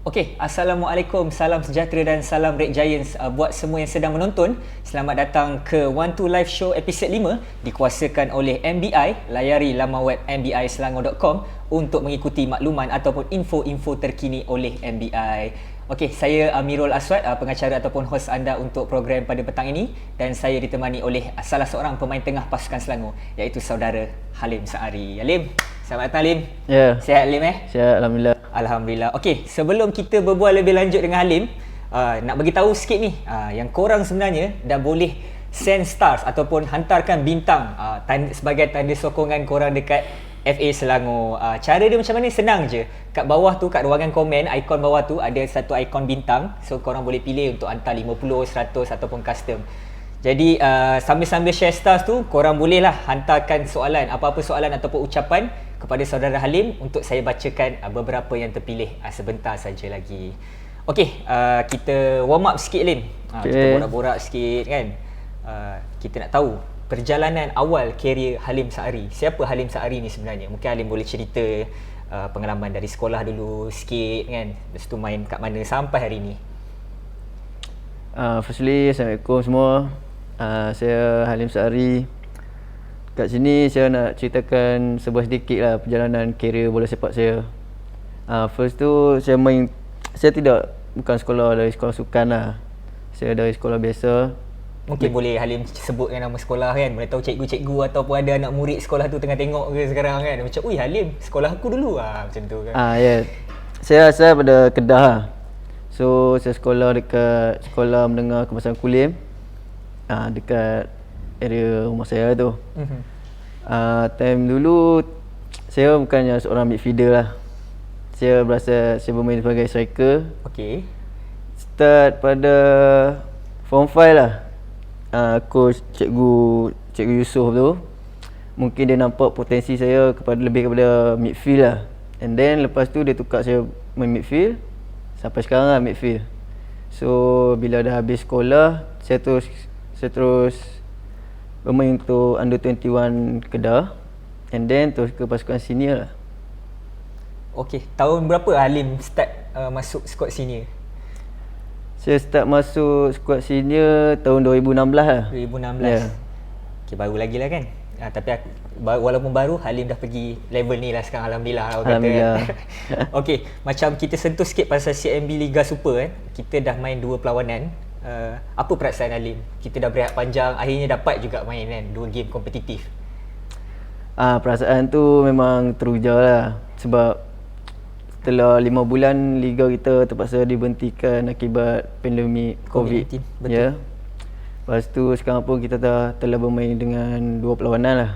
Okey, Assalamualaikum, salam sejahtera dan salam Red Giants buat semua yang sedang menonton. Selamat datang ke One Two Live Show episod 5 dikuasakan oleh MBI. Layari laman web mbiselangor.com untuk mengikuti makluman ataupun info-info terkini oleh MBI. Okey, saya Amirul Aswad, pengacara ataupun hos anda untuk program pada petang ini, dan saya ditemani oleh salah seorang pemain tengah pasukan Selangor, iaitu saudara Halim Saari. Halim, selamat datang Halim. Ya. Sihat Halim Sihat, Alhamdulillah. Alhamdulillah. Okey, sebelum kita berbual lebih lanjut dengan Halim, nak bagi tahu sikit ni, yang korang sebenarnya dah boleh send stars ataupun hantarkan bintang sebagai tanda sokongan korang dekat FA Selangor. Cara dia macam mana? Senang je. Kat bawah tu, kat ruangan komen, ikon bawah tu ada satu ikon bintang. So korang boleh pilih untuk hantar 50, 100 ataupun custom. Jadi sambil-sambil share stars tu, korang bolehlah hantarkan soalan, apa-apa soalan ataupun ucapan kepada saudara Halim untuk saya bacakan beberapa yang terpilih sebentar saja lagi. Okey, kita warm up sikit Halim. Kita borak-borak sikit kan. Kita nak tahu perjalanan awal kerjaya Halim Saari. Siapa Halim Saari ni sebenarnya? Mungkin Halim boleh cerita pengalaman dari sekolah dulu sikit kan. Lepas tu main kat mana sampai hari ni. Firstly, Assalamualaikum semua. Saya Halim Saari. Kat sini saya nak ceritakan sebuah sedikit lah perjalanan kerjaya bola sepak saya. First tu saya bukan sekolah dari sekolah sukan lah. Saya dari sekolah biasa. Mungkin boleh Halim sebutkan nama sekolah kan. Boleh tahu cikgu-cikgu ataupun ada anak murid sekolah tu tengah tengok ke sekarang kan. Macam, ui Halim, sekolah aku dulu macam tu kan. Ya. Saya asal pada Kedah lah. So saya sekolah dekat Sekolah Menengah Kebangsaan Kulim. Dekat area rumah saya tu. Time dulu saya bukannya seorang midfielder lah. Saya bermain sebagai striker. Okey. Start pada form 5 lah. Coach Cikgu Yusof tu, mungkin dia nampak potensi saya lebih kepada midfield lah. And then lepas tu dia tukar saya main midfield. Sampai sekarang lah midfield. So bila dah habis sekolah, saya terus bermain untuk Under 21 Kedah. And then terus ke pasukan senior lah. Okey, tahun berapa Halim start masuk skuad senior? Saya start masuk skuad senior tahun 2016 lah. 2016. Yeah. Okey, baru lagi lah kan. Tapi walaupun baru, Halim dah pergi level ni lah sekarang. Alhamdulillah. Alhamdulillah. Okey, macam kita sentuh sikit pasal CMB Liga Super kan. Kita dah main 2 perlawanan. Apa perasaan Halim? Kita dah berehat panjang, akhirnya dapat juga main kan 2 game kompetitif. Perasaan tu memang teruja lah. Sebab setelah 5 bulan liga kita terpaksa diberhentikan akibat pandemik COVID. Betul. Ya. Lepas tu sekarang pun kita telah bermain dengan 2 perlawanan lah.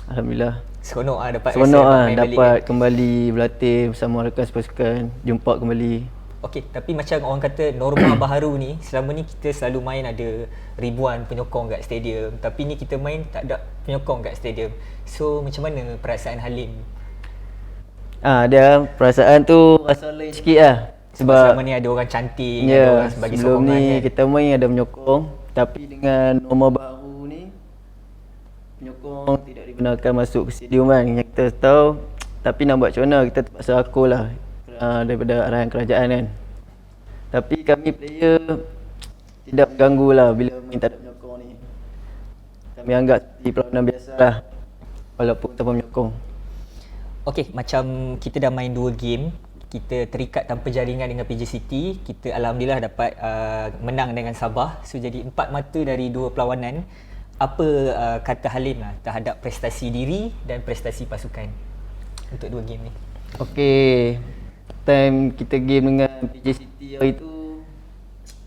Alhamdulillah. Seronok dapat dapat kembali berlatih bersama rakan sepasukan, jumpa kembali. Okey, tapi macam orang kata norma baharu ni, selama ni kita selalu main ada ribuan penyokong kat stadium, tapi ni kita main tak ada penyokong kat stadium. So macam mana perasaan Halim? Dia perasaan tu rasa lain sikit lah. Sebab selama ni ada orang cantik, ada orang sebagai sebelum sokongan ni kan? kita main ada penyokong, tapi dengan norma baru ni penyokong tidak dibenarkan masuk ke stadium kan, yang kita tahu. Tapi nak buat macam mana, kita terpaksa akul lah daripada arahan kerajaan kan. Tapi kami player tidak mengganggu lah bila main tak ada penyokong ni. Kami anggap seperti perlawanan biasa lah, walaupun tanpa penyokong. Okey, macam kita dah main 2 game, kita terikat tanpa jaringan dengan PJ City. Kita Alhamdulillah dapat menang dengan Sabah. So jadi 4 mata dari 2 perlawanan. Apa kata Halim lah terhadap prestasi diri dan prestasi pasukan untuk 2 game ni? Okey, time kita game dengan PJ City hari tu,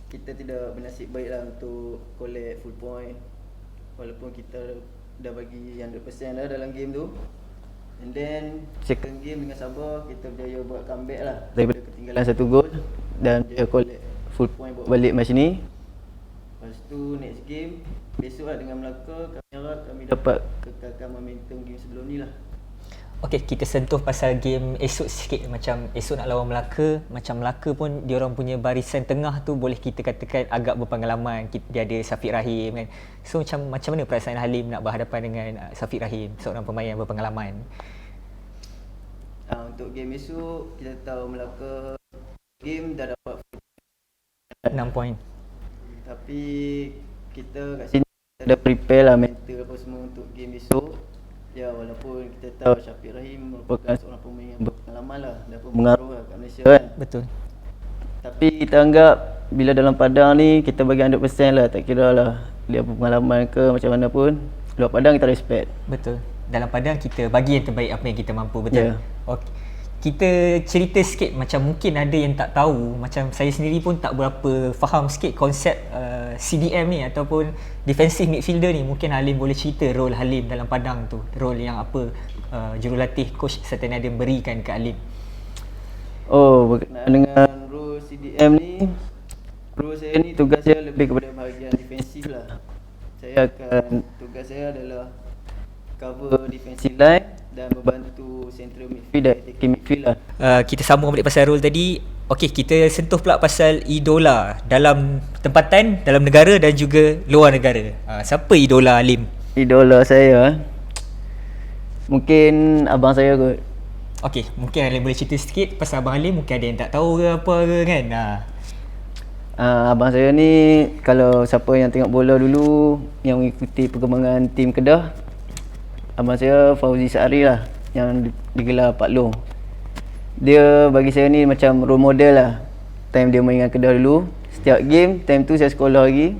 kita tidak bernasib baik lah untuk collect full point. Walaupun kita dah bagi 100% lah dalam game tu. And then second game dengan Sabah, kita berjaya buat comeback lah daripada ketinggalan 1 gol dan berjaya collect full point buat balik match ni. Lepas tu next game besok lah dengan Melaka, kami harap kami dapat kekalkan momentum game sebelum ni lah. Okey, kita sentuh pasal game esok sikit. Macam esok nak lawan Melaka, macam Melaka pun diorang punya barisan tengah tu boleh kita katakan agak berpengalaman. Dia ada Syafiq Rahim kan. So macam mana perasaan Halim nak berhadapan dengan Syafiq Rahim, seorang pemain yang berpengalaman? Untuk game esok, kita tahu Melaka game dah dapat 6 poin. tapi kita kat sini kita dah prepare lah mental apa semua untuk game besok. Ya, walaupun kita tahu Syafiq Rahim merupakan seorang pemain yang berpengalaman lah dan berpengaruh lah kat Malaysia kan. Betul. Tapi kita anggap bila dalam padang ni kita bagi 100% lah, tak kira lah dia berpengalaman ke macam mana pun. Luar padang kita respect. Betul. Dalam padang kita bagi yang terbaik apa yang kita mampu, betul. Ya. Okey. Kita cerita sikit, macam mungkin ada yang tak tahu, macam saya sendiri pun tak berapa faham sikit konsep CDM ni ataupun defensive midfielder ni. Mungkin Halim boleh cerita role Halim dalam padang tu, role yang apa jurulatih coach Sultan Adam berikan ke Halim. Oh, berkenaan dengan role CDM ni, role saya ni tugas saya lebih kepada bahagian defensif lah. Tugas saya adalah cover defensive line dan membantu central midfield dan attacking midfield lah. Kita sambung balik pasal role tadi. Okey, kita sentuh pula pasal idola dalam tempatan, dalam negara dan juga luar negara. Siapa idola Halim? Idola saya mungkin abang saya kot. Okey, mungkin Halim boleh cerita sikit pasal Abang Halim. Mungkin ada yang tak tahu ke apa ke kan. Abang saya ni, kalau siapa yang tengok bola dulu, yang mengikuti perkembangan tim Kedah, abang saya Fauzi Sa'ari lah, yang digelar Pak Long. Dia bagi saya ni macam role model lah. Time dia main dengan Kedah dulu, setiap game, time tu saya sekolah lagi,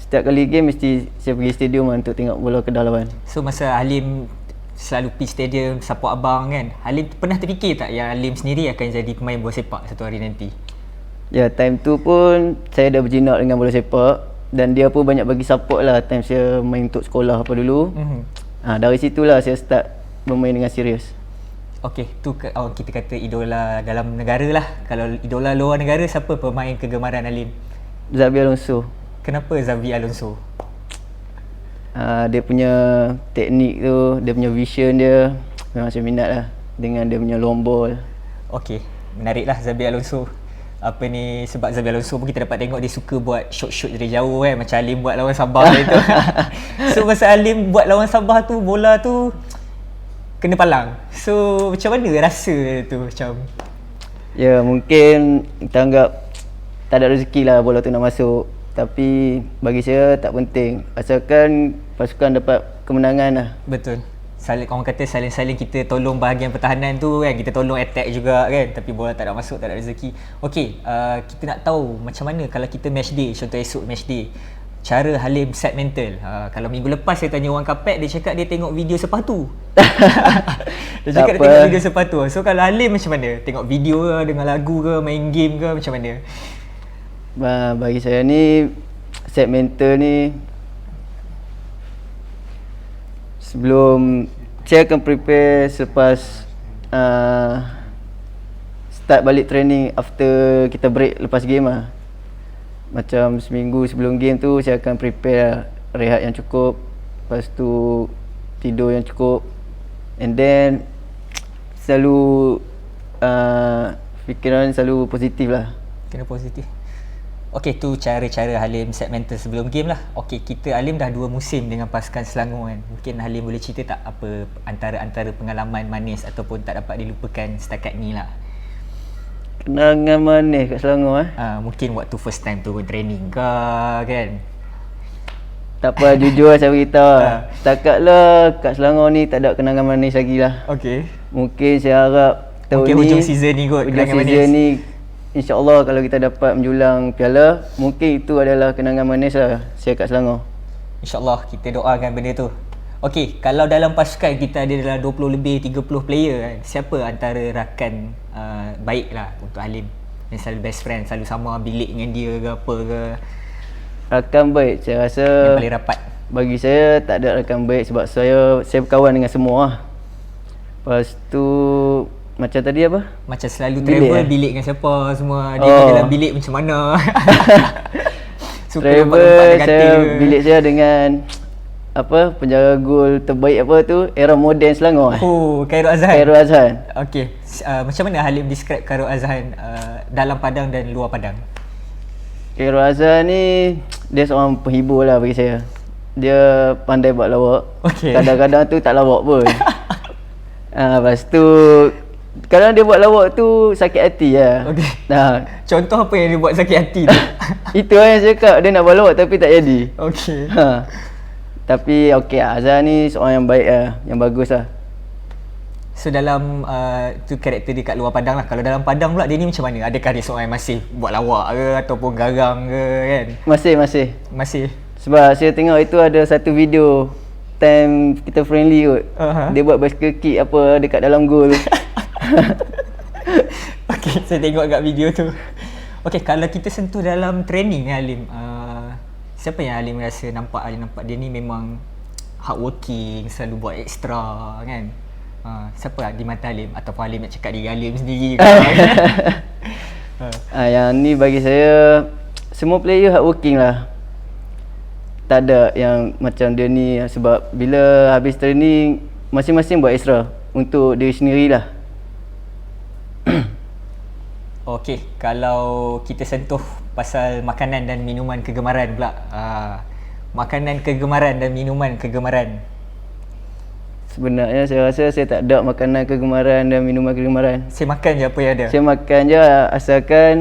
setiap kali game mesti saya pergi stadium lah untuk tengok bola Kedah lawan. So masa Halim selalu pergi stadium support abang kan, Halim pernah terfikir tak yang Halim sendiri akan jadi pemain bola sepak satu hari nanti? Ya, time tu pun saya dah berjinak dengan bola sepak dan dia pun banyak bagi support lah time saya main untuk sekolah apa dulu. Dari situlah saya start bermain dengan serius. Okey, tu kita kata idola dalam negara lah. Kalau idola luar negara, siapa pemain kegemaran Halim? Xabi Alonso. Kenapa Xabi Alonso? Dia punya teknik tu, dia punya vision dia, memang saya minat lah dengan dia punya long ball. Okey, menarik lah Xabi Alonso. Apa ni, sebab Xabi Alonso pun kita dapat tengok dia suka buat shot dari jauh kan, macam Halim buat lawan Sabah itu. So masa Halim buat lawan Sabah tu, bola tu kena palang. So macam mana rasa tu macam? Ya, mungkin kita anggap tak ada rezeki lah bola tu nak masuk. Tapi bagi saya tak penting, asalkan pasukan dapat kemenangan lah. Betul. Orang kata saling-saling kita tolong bahagian pertahanan tu kan, kita tolong attack juga kan, tapi bola tak nak masuk, tak ada rezeki. Okey, kita nak tahu macam mana kalau kita match day, contoh esok match day, cara Halim set mental. Kalau minggu lepas saya tanya orang Kapet, dia cakap dia tengok video sepatu. Dia cakap dia tengok video sepatu. So kalau Halim macam mana? Tengok video ke, dengar lagu ke, main game ke, macam mana? Bagi saya ni, set mental ni, sebelum saya akan prepare selepas start balik training after kita break lepas game lah. Macam seminggu sebelum game tu saya akan prepare rehat yang cukup, lepas tu tidur yang cukup, and then selalu fikiran selalu positif lah. Kena positif. Okey, tu cara-cara Halim set mental sebelum game lah. Okey, kita Halim dah 2 musim dengan pasukan Selangor kan. Mungkin Halim boleh cerita tak apa antara pengalaman manis ataupun tak dapat dilupakan setakat ni lah. Kenangan manis kat Selangor mungkin waktu first time tu training ke kan. Tak apa, jujur saya beritahu lah. Setakat lah kat Selangor ni tak ada kenangan manis lagi lah. Okey. Mungkin saya harap tahun mungkin ni, hujung season ni kot, hujung season ni, InsyaAllah kalau kita dapat menjulang piala, mungkin itu adalah kenangan manis lah saya kat Selangor. InsyaAllah, kita doakan benda tu. Okey, kalau dalam pasukan kita ada dalam 20 lebih 30 player kan, siapa antara rakan baik lah untuk Halim? Yang selalu best friend, selalu sama bilik dengan dia ke apa ke? Rakan baik, saya rasa yang paling rapat. Bagi saya tak ada rakan baik sebab saya berkawan dengan semua lah. Lepas tu macam tadi apa? Macam selalu bilik travel bilik dengan siapa semua. Dia dalam bilik macam mana? Travel saya bilik saya dengan apa, penjaga gol terbaik apa tu, era moden Selangor. Oh, Khairul Azhan. Khairul Azhan. Okey, macam mana Halim describe Khairul Azhan dalam padang dan luar padang? Khairul Azhan ni dia seorang penghibur lah bagi saya. Dia pandai buat lawak. Okay. Kadang-kadang tu tak lawak pun. Lepas tu Kadang dia buat lawak tu sakit hati lah. Okey. Nah, Contoh apa yang dia buat sakit hati tu? itu lah yang saya cakap, dia nak buat lawak tapi tak jadi. Okey. Tapi okey lah, Azhar ni seorang yang baik lah, yang bagus lah. So dalam tu karakter dia kat luar padang lah. Kalau dalam padang pula dia ni macam mana? Adakah dia seorang yang masih buat lawak ke ataupun garang ke kan? Masih. Masih. Sebab saya tengok itu ada satu video time kita friendly kot. Dia buat bicycle kick apa dekat dalam gol. Okey, saya tengok kat video tu. Okey, kalau kita sentuh dalam training ni Halim, siapa yang Halim rasa nampak dia ni memang hardworking, selalu buat extra kan? Siapa di mata Halim ataupun Halim nak cakap diri Halim sendiri ke? Yang ni bagi saya semua player hardworking lah. Tak ada yang macam dia ni, sebab bila habis training masing-masing buat extra untuk diri sendiri lah. Okey, kalau kita sentuh pasal makanan dan minuman kegemaran pula. Makanan kegemaran dan minuman kegemaran. Sebenarnya saya rasa saya tak ada makanan kegemaran dan minuman kegemaran. Saya makan je apa yang ada. Saya makan je asalkan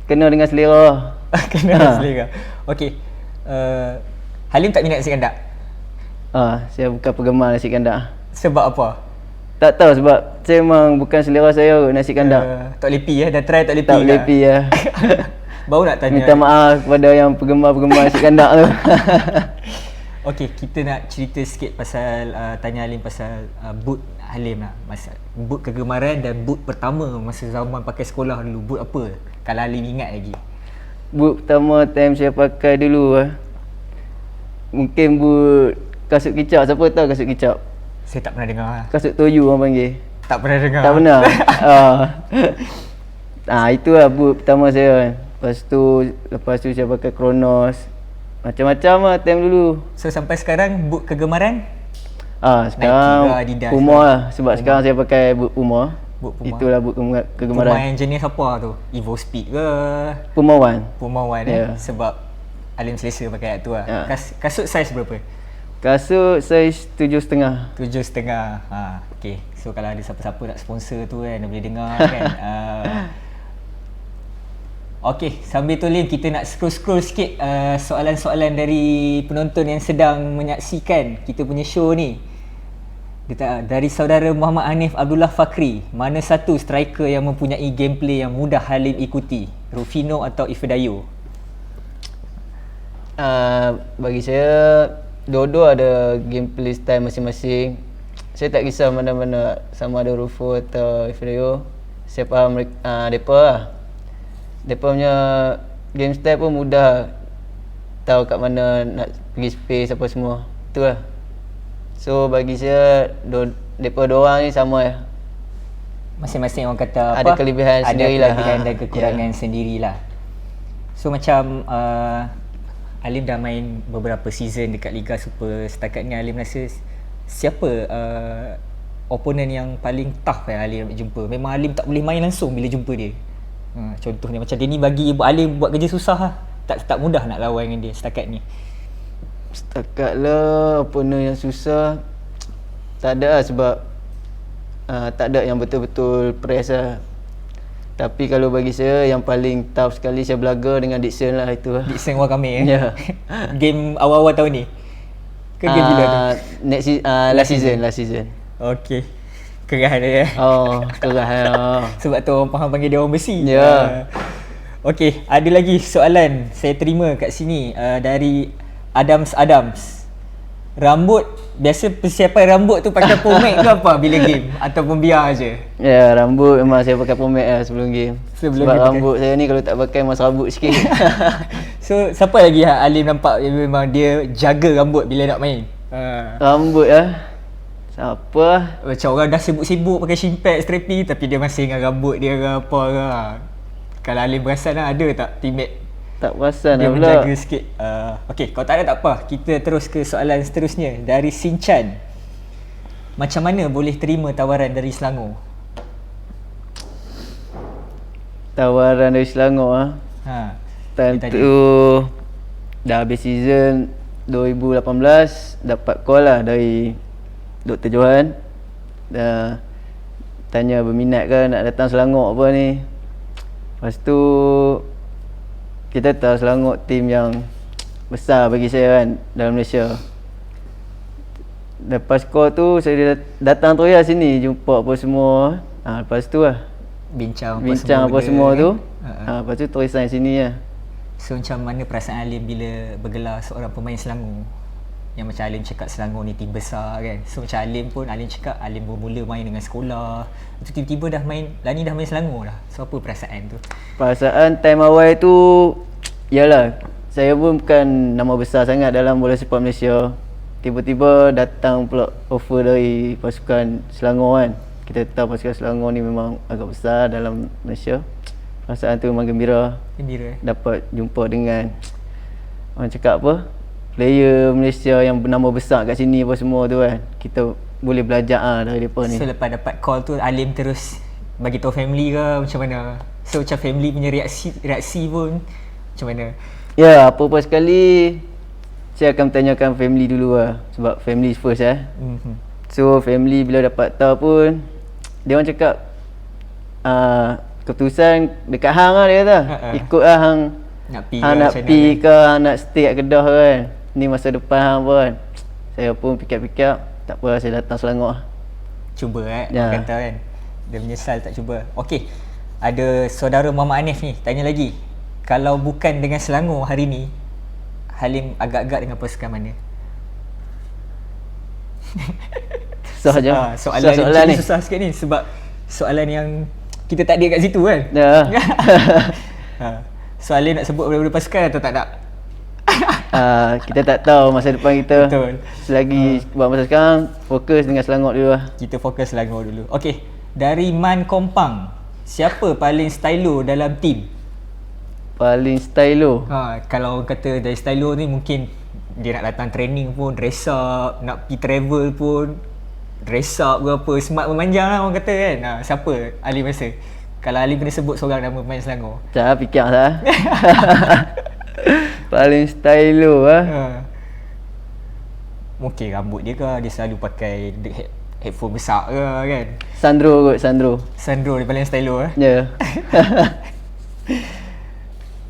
kena dengan selera. Kena selera. Okey. Halim tak minat nasi kandak? Saya bukan penggemar nasi kandak. Sebab apa? Tak tahu, sebab saya memang bukan selera saya kot nasi kandak. Tak lepi dah try tak lepi. Tak lepi ya. Baru nak tanya. Minta maaf kepada yang penggemar-penggemar nasi kandak tu. Okey, kita nak cerita sikit pasal tanya Halim pasal boot Halim lah. Boot kegemaran dan boot pertama masa zaman pakai sekolah dulu. Boot apa? Kalau Halim ingat lagi. Boot pertama time saya pakai dulu mungkin boot kasut kicap. Siapa tahu kasut kicap? Saya tak pernah dengar lah. Kasut toyu orang panggil. Tak pernah dengar. Tak pernah. Itulah boot pertama saya. Lepas tu saya pakai Kronos. Macam-macam lah time dulu. So sampai sekarang boot kegemaran? Sekarang Nike, Adidas Puma lah. Sebab Puma. Sekarang saya pakai boot Puma. Itulah boot kegemaran. Puma yang jenis apa tu? Evo Speed ke? Puma One. Puma One sebab Halim selesa pakai tu lah. Kasut saiz berapa? Kasut saiz 7.5. 7.5. Okay. So kalau ada siapa-siapa nak sponsor tu kan, boleh dengar kan. Okay, sambil tu Lim, kita nak scroll-scroll sikit soalan-soalan dari penonton yang sedang menyaksikan kita punya show ni. Dari saudara Muhammad Hanif Abdullah Fakri, mana satu striker yang mempunyai gameplay yang mudah Halim ikuti? Rufino atau Ifedayo? Bagi saya dua-dua ada gameplay style masing-masing. Saya tak kisah mana-mana, sama ada Rufo atau Ifedayo. Saya faham mereka lah. Mereka punya game style pun mudah. Tahu kat mana nak pergi space apa semua. Itulah. So bagi saya mereka dua orang ni sama lah. Masing-masing orang kata ada kelebihan sendirilah. Ada kelebihan dan kekurangan sendirilah. So macam Halim dah main beberapa season dekat Liga Super. Setakat ni Halim rasa siapa opponent yang paling tough yang Halim nak jumpa? Memang Halim tak boleh main langsung bila jumpa dia. Contohnya macam dia ni bagi Halim buat kerja susah lah. Tak mudah nak lawan dengan dia setakat ni. Setakat lah opponent yang susah tak ada lah, sebab tak ada yang betul-betul press lah. Tapi kalau bagi saya yang paling tough sekali saya belaga dengan Dixon lah, itu lah. Dixon Wakame Ya. Game awal-awal tahun ni? Ke game bila tu? Last season. Okay. Kerah dia Kerah. Sebab tu orang faham panggil dia orang besi. Ya. Okay, ada lagi soalan saya terima kat sini dari Adams. Rambut, biasa persiapan rambut tu pakai pomade ke apa bila game? Ataupun biar je? Ya, rambut memang saya pakai pomade lah sebelum game. Sebab rambut saya ni kalau tak pakai memang serabut sikit. So, siapa lagi Halim nampak memang dia jaga rambut bila nak main? Rambut lah. Siapa? Macam orang dah sibuk-sibuk pakai shin pad, strappy, tapi dia masih dengan rambut dia ke apa ke. Kalau Halim perasan lah, ada tak teammate tak perasan dia lah pula. menjaga sikit. Okay, kalau tak ada tak apa. Kita terus ke soalan seterusnya dari Sinchan. Macam mana boleh terima tawaran dari Selangor? Tawaran dari Selangor time tu dah habis season 2018, dapat call lah dari Dr. Johan. tanya berminat ke nak datang Selangor apa ni. Lepas tu kita tahu Selangor tim yang besar bagi saya kan dalam Malaysia. Lepas skor tu saya datang tu sini jumpa apa semua. Lepas tu lah Bincang apa semua tu. kan? Lepas tu terus sign sini lah. So macam mana perasaan Alim bila bergelar seorang pemain Selangor? Yang macam Alim cakap Selangor ni tim besar kan. So macam Alim cakap Alim bermula main dengan sekolah. Itu tiba-tiba Lani dah main Selangor dah. So apa perasaan tu? Perasaan time awal tu, yalah, saya pun bukan nama besar sangat dalam bola sepak Malaysia. Tiba-tiba datang pula offer dari pasukan Selangor kan. Kita tahu pasukan Selangor ni memang agak besar dalam Malaysia. Perasaan tu memang gembira. Dapat jumpa dengan orang cakap apa, player Malaysia yang bernama besar kat sini apa semua tu kan. Kita boleh belajar dari mereka ni. So lepas dapat call tu Alim terus bagi tahu family ke macam mana? So macam family punya reaksi pun macam mana? Ya, apa-apa sekali saya akan bertanyakan family dulu lah. Sebab family first So family bila dapat tahu pun dia orang cakap keputusan dekat hang lah, dia kata. Ikut lah hang nak pi ke, hang nak stay kat Kedah kan. Ni masa depan hang pun. Saya pun fikir-fikir, tak apa saya datang Selangor lah. Cuba kata kan. Dia menyesal tak cuba. Okey. Ada saudara Muhammad Hanif ni tanya lagi. Kalau bukan dengan Selangor hari ni, Halim agak-agak dengan pasukan mana? Susah je. Soalan ni susah sikit ni sebab soalan yang kita tak ada kat situ kan. So Halim nak sebut benda-benda pasukan atau tak nak? Kita tak tahu masa depan kita. Betul. Selagi buat masa sekarang, fokus dengan Selangor dulu lah. Kita fokus Selangor dulu. Okey, dari Man Kompang, siapa paling stylo dalam team? Paling stylo? Kalau kata dari stylo ni mungkin dia nak datang training pun dress up, nak pergi travel pun dress up ke apa, smart memanjang lah orang kata kan. Siapa Alim rasa? Kalau Alim kena sebut seorang nama pemain Selangor. Tak fikir lah. Paling stylo lah. Mungkin rambut dia ke, dia selalu pakai headphone besar ke kan. Sandro dia paling stylo Ya.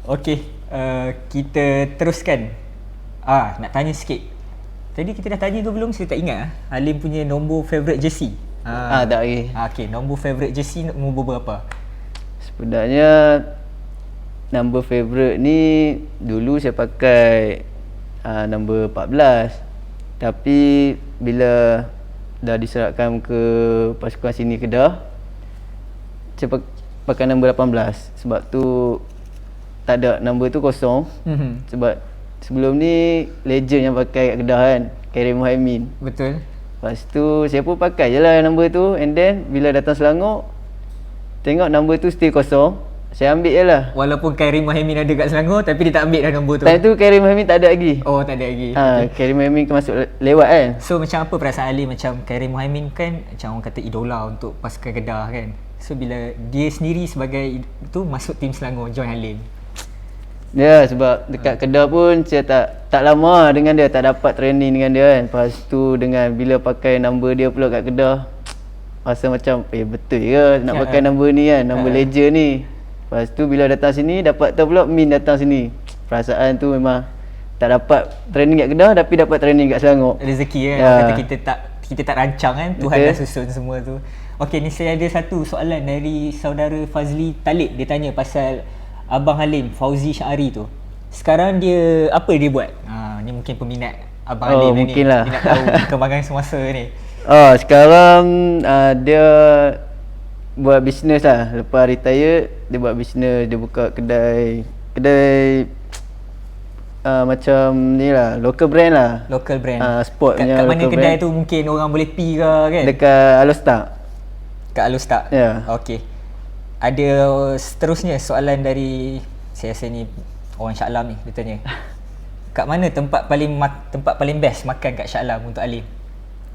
Okey, kita teruskan. Nak tanya sikit. Tadi kita dah tanya ke belum? Saya tak ingat. Halim punya nombor favourite jersey. Tak lagi. Okey, nombor favourite jersey nombor berapa? Sebenarnya nombor favourite ni dulu saya pakai nombor 14. Tapi bila dah diserahkan ke pasukan sini Kedah, saya pakai nombor 18. Sebab tu tak ada, nombor tu kosong. Sebab sebelum ni legend yang pakai kat Kedah kan, Karim Muhaimin. Betul. Lepas tu saya pun pakai je lah nombor tu. And then bila datang Selangor, tengok nombor tu still kosong, saya ambil je lah. Walaupun Karim Muhaimin ada kat Selangor, tapi dia tak ambil dah nombor tu. Time tu Karim Muhaimin tak ada lagi. Oh, tak ada lagi. Karim Muhaimin masuk lewat kan. So macam apa perasaan Ali? Macam Karim Muhaimin kan macam orang kata idola untuk pasukan Kedah kan. So bila dia sendiri sebagai tu masuk tim Selangor, join Halim. Ya, sebab dekat Kedah pun saya tak lama dengan dia, tak dapat training dengan dia kan. Lepas tu dengan bila pakai nombor dia pula kat Kedah, rasa macam betul ke nak pakai nombor ni kan, nombor legend ni. Lepas tu bila datang sini dapat tahu pula Min datang sini. Perasaan tu memang tak dapat training kat Kedah tapi dapat training kat Selangor. Rezeki kan. Kata kita tak rancang kan, Tuhan dah susun semua tu. Okey, ni saya ada satu soalan dari saudara Fazli Talib. Dia tanya pasal Abang Halim, Fauzi Syari tu. Sekarang dia apa dia buat? Ni mungkin peminat Abang Halim ni. Dia nak tahu perkembangan semasa ni. Sekarang dia buat bisnes lah. Lepas retire dia buat bisnes, dia buka kedai macam ni lah, local brand lah. Local brand. Sport punya. Kat mana kedai tu mungkin orang boleh pi ke kan? Dekat Alostar. Kat Alostar. Ya. Okey. Ada seterusnya soalan dari saya rasa ni orang Shah Alam ni, dia tanya. Kat mana tempat paling best makan kat Shah Alam untuk Alim?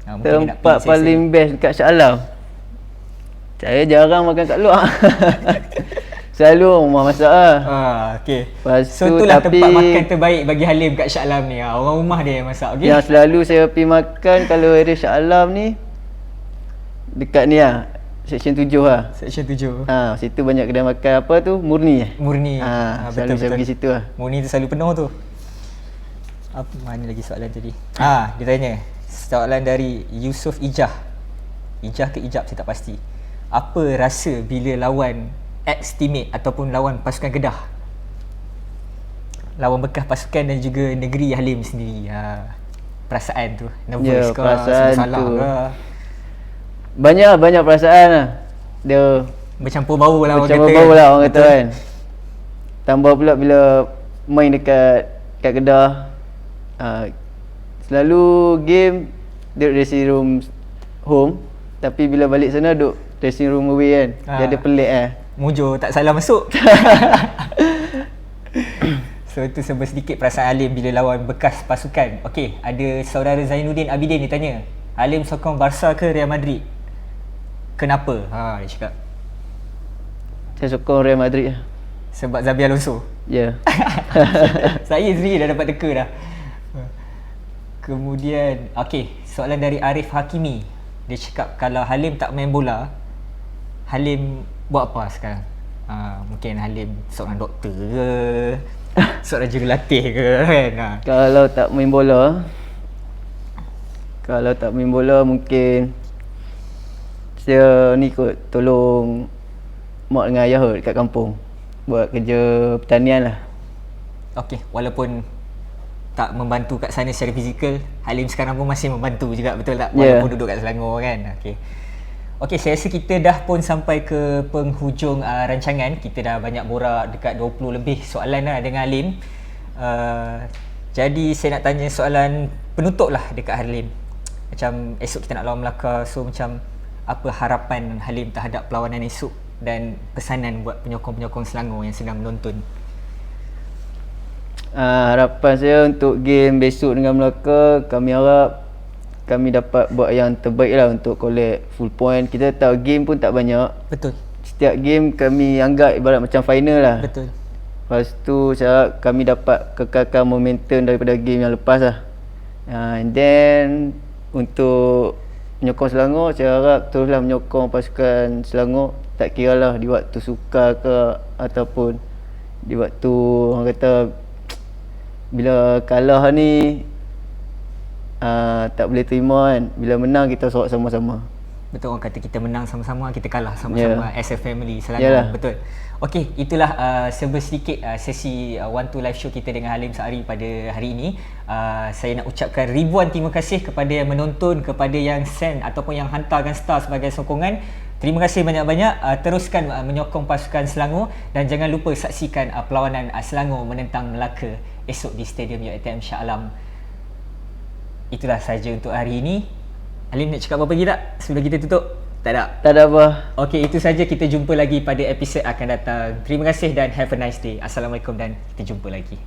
Tempat paling best kat Shah Alam. Saya jarang makan kat luar. Selalu rumah masak lah. Okey. So itulah tempat makan terbaik bagi Halim kat Shah Alam ni. Orang rumah dia yang masak. Okay? Yang selalu saya pergi makan kalau area Shah Alam ni, dekat ni lah, Section 7 lah. Section 7. Situ banyak kedai makan apa tu? Murni eh? Murni. Selalu saya pergi situ lah. Murni tu selalu penuh tu. Apa mana lagi soalan tadi? Dia tanya. Soalan dari Yusof Ijah. Ijah ke Ijab saya tak pasti. Apa rasa bila lawan ex-teammate ataupun lawan pasukan Kedah? Lawan bekas pasukan dan juga negeri Halim sendiri. Perasaan tu. Nervous ke? Perasaan salah tu. ke? Banyak perasaan lah. Dia Bercampur bau lah orang kata. Bercampur bau lah orang kata kan. Tambah pula bila main dekat Kedah, selalu game duduk dressing room home, tapi bila balik sana duduk dressing room away kan. Dia ada pelik Mujur tak salah masuk. So itu sedikit perasaan Halim bila lawan bekas pasukan. Okey, ada saudara Zainuddin Abidin dia tanya, Halim sokong Barca ke Real Madrid? Kenapa? Dia cakap. Saya sokong Real Madrid lah. Sebab Xabi Alonso? Ya. Saya sendiri dah dapat teka dah. Kemudian, okey, soalan dari Arif Hakimi. Dia cakap kalau Halim tak main bola, Halim buat apa sekarang? Mungkin Halim seorang doktor ke, seorang jurulatih ke kan? Kalau tak main bola mungkin saya ni kot tolong mak dengan ayah dekat kampung buat kerja pertanian lah. Okey, walaupun tak membantu kat sana secara fizikal, Halim sekarang pun masih membantu juga, betul tak? Walaupun duduk kat Selangor kan. Okey, saya rasa kita dah pun sampai ke penghujung rancangan. Kita dah banyak borak, dekat 20 lebih soalan lah dengan Halim. Jadi saya nak tanya soalan penutup lah dekat Halim. Macam esok kita nak lawan Melaka, so macam apa harapan Halim terhadap perlawanan esok dan pesanan buat penyokong-penyokong Selangor yang sedang menonton? Harapan saya untuk game besok dengan Melaka, kami harap kami dapat buat yang terbaik lah untuk collect full point. Kita tahu game pun tak banyak. Betul. Setiap game kami anggap ibarat macam final lah. Betul. Lepas tu saya harap kami dapat kekalkan momentum daripada game yang lepas lah. And then untuk menyokong Selangor, saya harap teruslah menyokong pasukan Selangor. Tak kira lah di waktu sukar ke ataupun di waktu orang kata bila kalah ni tak boleh terima kan. Bila menang kita sorak sama-sama. Betul, orang kata kita menang sama-sama, kita kalah sama-sama as a family Selangor. Yalah. Betul. Okey, itulah sedikit sesi One to Live Show kita dengan Halim Saari pada hari ini. Saya nak ucapkan ribuan terima kasih kepada yang menonton, kepada yang send ataupun yang hantarkan star sebagai sokongan. Terima kasih banyak-banyak. Teruskan menyokong pasukan Selangor dan jangan lupa saksikan perlawanan Selangor menentang Melaka esok di Stadium UiTM Shah Alam. Itulah saja untuk hari ini. Halim nak cakap apa lagi tak sebelum kita tutup? Tak ada? Tak ada apa. Okey, itu saja. Kita jumpa lagi pada episod akan datang. Terima kasih dan have a nice day. Assalamualaikum dan kita jumpa lagi.